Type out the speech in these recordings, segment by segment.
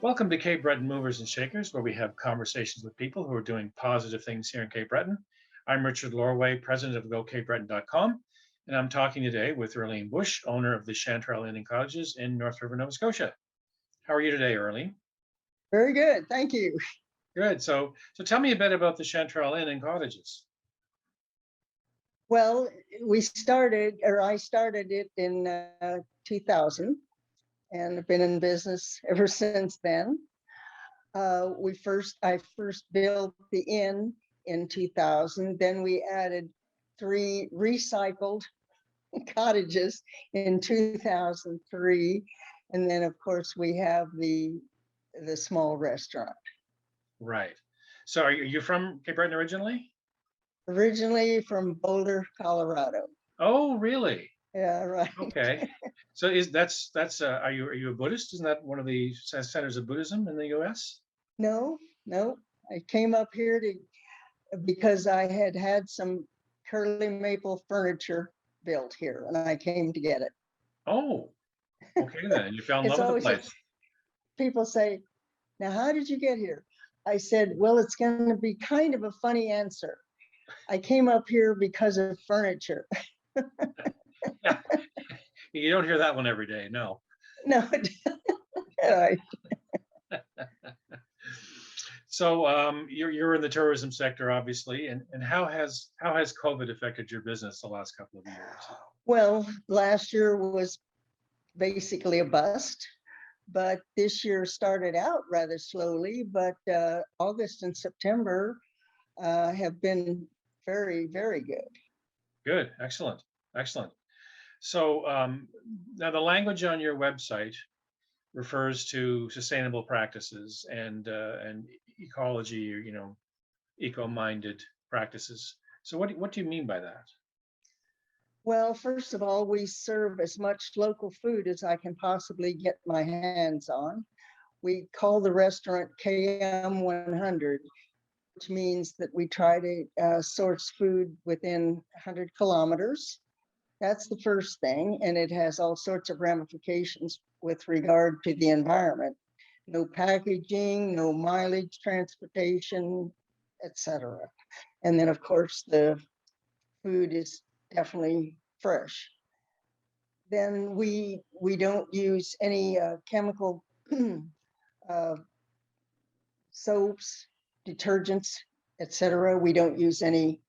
Welcome to Cape Breton Movers and Shakers, where we have conversations with people who are doing positive things here in Cape Breton. I'm Richard Lorway, president of goCapeBreton.com, and I'm talking today with Earlene Busch, owner of the Chanterelle Inn Cottages in North River, Nova Scotia. How are you today, Earlene? Very good, thank you. Good. So tell me a bit about the Chanterelle Inn Cottages. Well, I started it in 2000, and I've been in business ever since then. I first built the inn in 2000. Then we added 3 recycled cottages in 2003, and then of course we have the small restaurant. Right. So are you from Cape Breton originally? Originally from Boulder, Colorado. Oh, really? Yeah, right. Okay. So are you a Buddhist? Isn't that one of the centers of Buddhism in the U.S.? No. I came up here because I had some curly maple furniture built here, and I came to get it. Oh, okay then. You fell in It's love with the always place. people say, "Now, how did you get here?" I said, "Well, it's going to be kind of a funny answer. I came up here because of furniture." Yeah. You don't hear that one every day, no. No. Right. So you're in the tourism sector, obviously, and how has COVID affected your business the last couple of years? Well, last year was basically a bust, but this year started out rather slowly. But August and September have been very, very good. Good, excellent. So now the language on your website refers to sustainable practices and ecology, or eco-minded practices. So what do you mean by that? Well, first of all, we serve as much local food as I can possibly get my hands on. We call the restaurant KM 100, which means that we try to source food within 100 kilometers. That's the first thing, and it has all sorts of ramifications with regard to the environment. No packaging, no mileage, transportation, etc. And then, of course, the food is definitely fresh. Then we don't use any chemical soaps, detergents, etc. We don't use any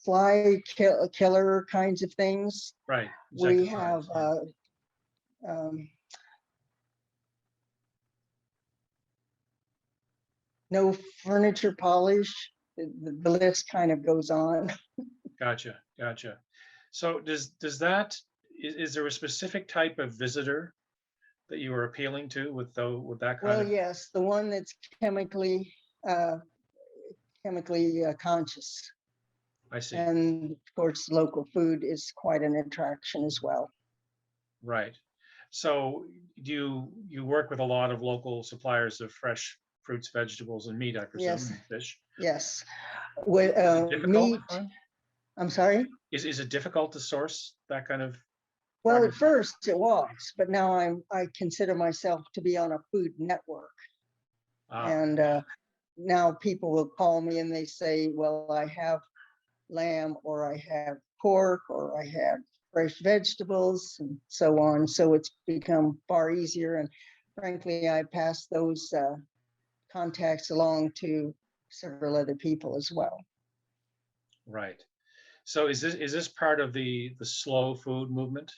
fly killer kinds of things. Right. We have no furniture polish. The list kind of goes on. Gotcha. So is there a specific type of visitor that you are appealing to with that kind of? Well, yes, the one that's chemically conscious. I see. And of course, local food is quite an attraction as well. Right. So do you work with a lot of local suppliers of fresh fruits, vegetables, and meat, I presume, Yes. and fish? Yes. Is it difficult Meat. to find? I'm sorry? Is it difficult to source that kind of? Well, at first it was, but now I consider myself to be on a food network. And now people will call me and they say, well, I have lamb, or I have pork, or I have fresh vegetables, and so on. So it's become far easier. And frankly, I pass those contacts along to several other people as well. Right. So is this part of the slow food movement?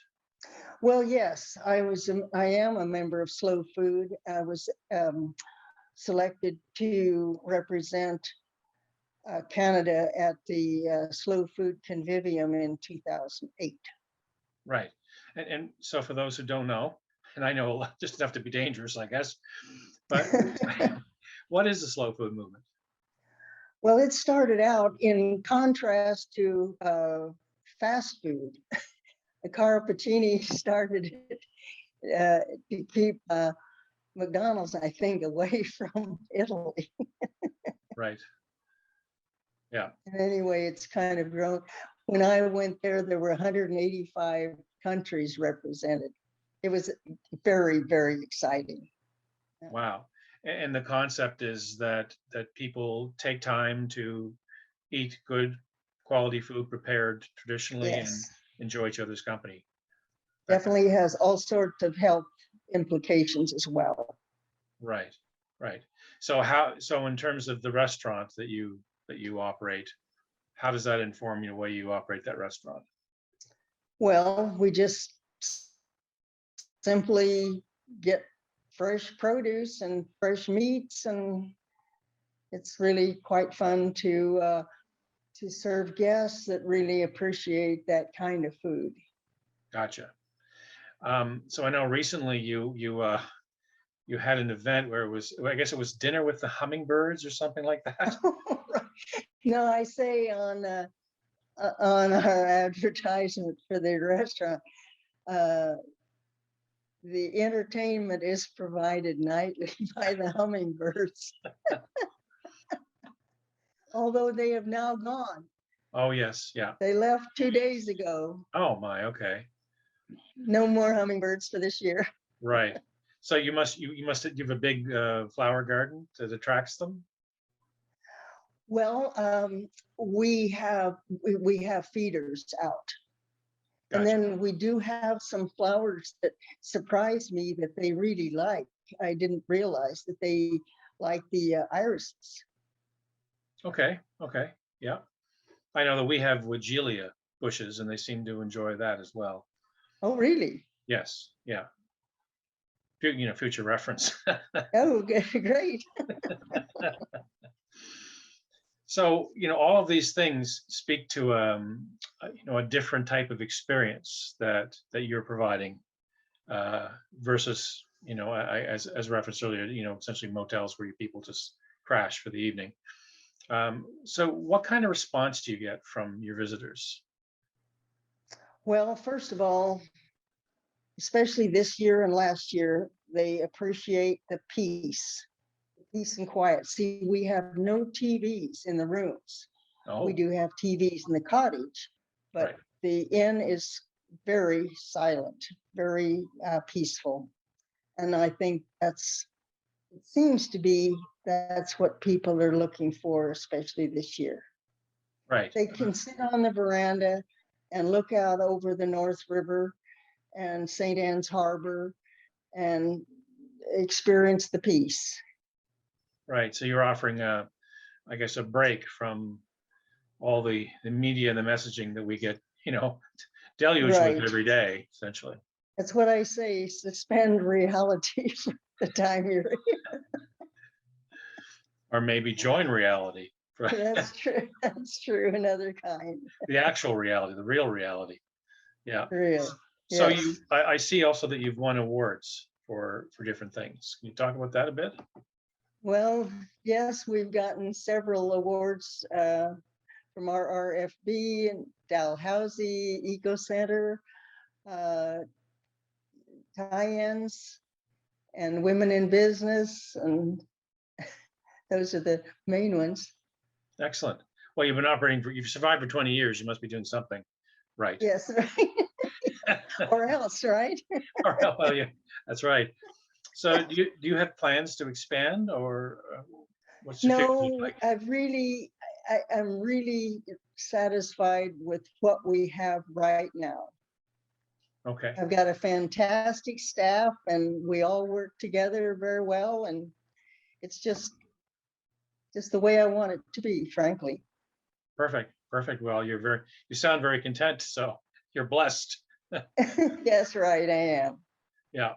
Well, yes, I am a member of Slow Food. I was selected to represent Canada at the Slow Food Convivium in 2008. Right. And so for those who don't know, and I know a lot, just enough to be dangerous, I guess, but what is the slow food movement? Well, it started out in contrast to fast food. Cara Pacini started it to keep McDonald's, I think, away from Italy. Right. Yeah. And anyway, it's kind of grown. When I went there, there were 185 countries represented. It was very, very exciting. Wow. And the concept is that people take time to eat good quality food prepared traditionally and Yes, enjoy each other's company. That kind definitely has all sorts of health implications as well. right, right. So in terms of the restaurant that you operate, how does that inform the way you operate that restaurant? Well, we just simply get fresh produce and fresh meats, and it's really quite fun to serve guests that really appreciate that kind of food. Gotcha. So I know recently you had an event where it was, well, I guess it was dinner with the hummingbirds or something like that. No, I say on our advertisement for the restaurant, uh, the entertainment is provided nightly by the hummingbirds, although they have now gone. Oh yes, yeah. They left 2 days ago. Oh my, okay. No more hummingbirds for this year. Right. So you must have a big flower garden that attracts them. Well, we have feeders out, and Gotcha. then we do have some flowers that surprised me that they really like. I didn't realize that they like the irises. Okay. Okay. Yeah. I know that we have Weigela bushes, and they seem to enjoy that as well. Oh, really? Yes. Yeah. Future reference. Oh, great. So, all of these things speak to a different type of experience that you're providing versus, as referenced earlier, essentially motels where people just crash for the evening. So, what kind of response do you get from your visitors? Well, first of all, especially this year and last year, they appreciate the peace and quiet. See, we have no TVs in the rooms. We Oh, do have TVs in the cottage, right, but the inn is very silent, very peaceful. And I think it seems to be that's what people are looking for, especially this year. right. They can sit on the veranda and look out over the North River and St. Anne's Harbor and experience the peace. Right. So you're offering I guess, a break from all the media and the messaging that we get, deluged with Right. every day, essentially, That's what I say, suspend reality for the time you're here. or maybe join reality for That's true. That's true. Another kind. the actual reality, the real reality. Yeah. Real. So Yes. I see also that you've won awards for different things. Can you talk about that a bit? Well, yes, we've gotten several awards from our RFB and Dalhousie Eco Center, uh, tie-ins, and Women in Business, and those are the main ones. Excellent. Well, you've survived for 20 years. You must be doing something right. Yes, or else, right? Well, yeah, that's right. So do you have plans to expand, or what's your future look No, like? I'm really satisfied with what we have right now. Okay. I've got a fantastic staff and we all work together very well, and it's just the way I want it to be, frankly. Perfect. Perfect. Well, you sound very content, so you're blessed. Yes, right, I am. Yeah.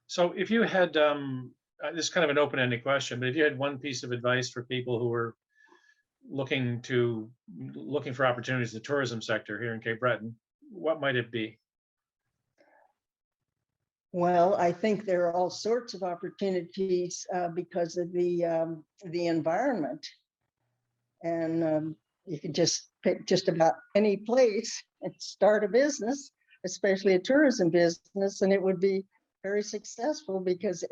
So if you had this is kind of an open-ended question, but if you had one piece of advice for people who were looking for opportunities in the tourism sector here in Cape Breton, what might it be? Well, I think there are all sorts of opportunities because of the environment, and you could just pick just about any place and start a business, especially a tourism business, and it would be very successful because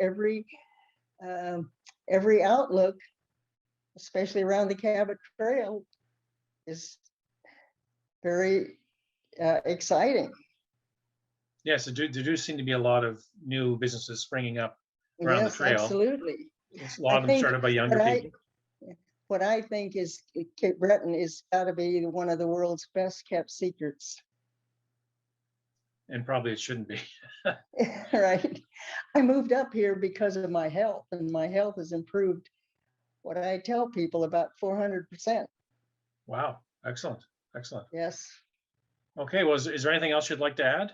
um, every outlook, especially around the Cabot Trail, is very exciting. Yes, there do seem to be a lot of new businesses springing up around the Yes, trail. absolutely. It's a lot I of them think started by younger what I people. what I think is Cape Breton is got to be one of the world's best kept secrets. And probably it shouldn't be. Right. I moved up here because of my health, and my health has improved, what I tell people, about 400%. Wow, excellent, excellent. Yes. Okay, well, is there anything else you'd like to add?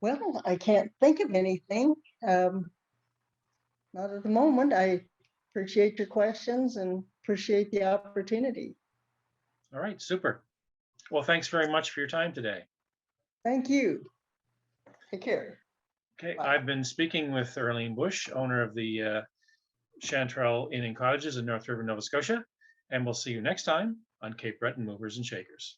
Well, I can't think of anything. Not at the moment. I appreciate your questions and appreciate the opportunity. All right, super. Well, thanks very much for your time today. Thank you. Take care. Okay, Bye. I've been speaking with Earlene Busch, owner of the Chanterelle Inn Cottages in North River, Nova Scotia, and we'll see you next time on Cape Breton Movers and Shakers.